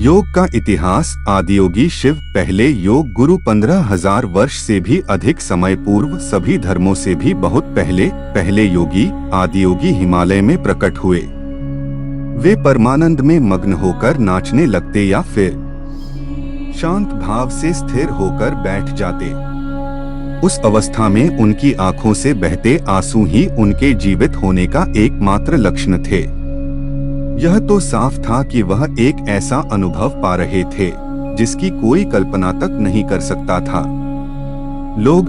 योग का इतिहास। आदियोगी शिव पहले योग गुरु 15,000 वर्ष से भी अधिक समय पूर्व सभी धर्मों से भी बहुत पहले योगी आदियोगी हिमालय में प्रकट हुए। वे परमानंद में मग्न होकर नाचने लगते या फिर शांत भाव से स्थिर होकर बैठ जाते। उस अवस्था में उनकी आंखों से बहते आंसू ही उनके जीवित होने का एकमात्र लक्षण थे। यह तो साफ था कि वह एक ऐसा अनुभव पा रहे थे जिसकी कोई कल्पना तक नहीं कर सकता था। लोग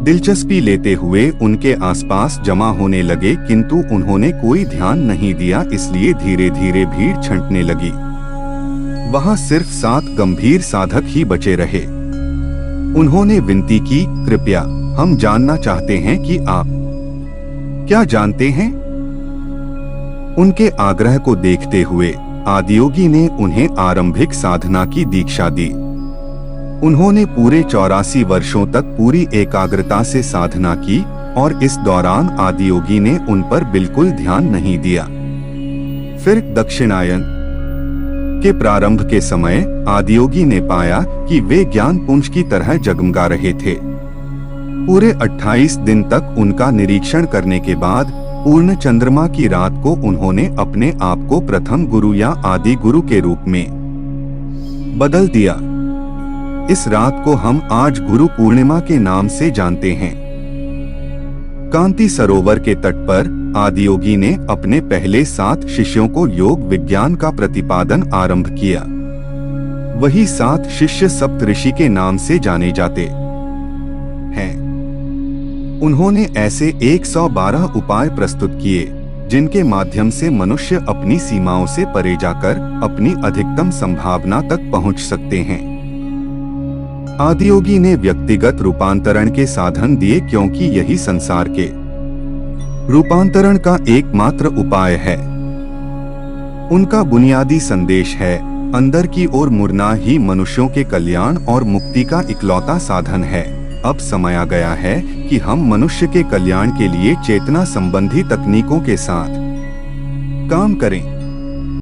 दिलचस्पी लेते हुए उनके आसपास जमा होने लगे, किंतु उन्होंने कोई ध्यान नहीं दिया, इसलिए धीरे धीरे भीड़ छंटने लगी। वहां सिर्फ 7 गंभीर साधक ही बचे रहे। उन्होंने विनती की, कृपया हम जानना चाहते हैं कि आप क्या जानते हैं। उनके आग्रह को देखते हुए आदियोगी ने उन्हें आरंभिक साधना की दीक्षा दी। उन्होंने पूरे 84 वर्षों तक पूरी एकाग्रता से साधना की और इस दौरान आदियोगी ने उन पर बिल्कुल ध्यान नहीं दिया। फिर दक्षिणायन के प्रारंभ के समय आदियोगी ने पाया कि वे ज्ञान पुंज की तरह जगमगा रहे थे। पूरे 28 दिन तक उनका निरीक्षण करने के बाद पूर्ण चंद्रमा की रात को उन्होंने अपने आप को प्रथम गुरु या आदि गुरु के रूप में बदल दिया। इस रात को हम आज गुरु पूर्णिमा के नाम से जानते हैं। कांति सरोवर के तट पर आदियोगी ने अपने पहले 7 शिष्यों को योग विज्ञान का प्रतिपादन आरंभ किया। वही 7 शिष्य सप्तऋषि के नाम से जाने जाते हैं। उन्होंने ऐसे 112 उपाय प्रस्तुत किए जिनके माध्यम से मनुष्य अपनी सीमाओं से परे जाकर अपनी अधिकतम संभावना तक पहुंच सकते हैं। आदियोगी ने व्यक्तिगत रूपांतरण के साधन दिए, क्योंकि यही संसार के रूपांतरण का एकमात्र उपाय है। उनका बुनियादी संदेश है, अंदर की ओर मुड़ना ही मनुष्यों के कल्याण और मुक्ति का इकलौता साधन है। अब समय आ गया है कि हम मनुष्य के कल्याण के लिए चेतना संबंधी तकनीकों के साथ काम करें।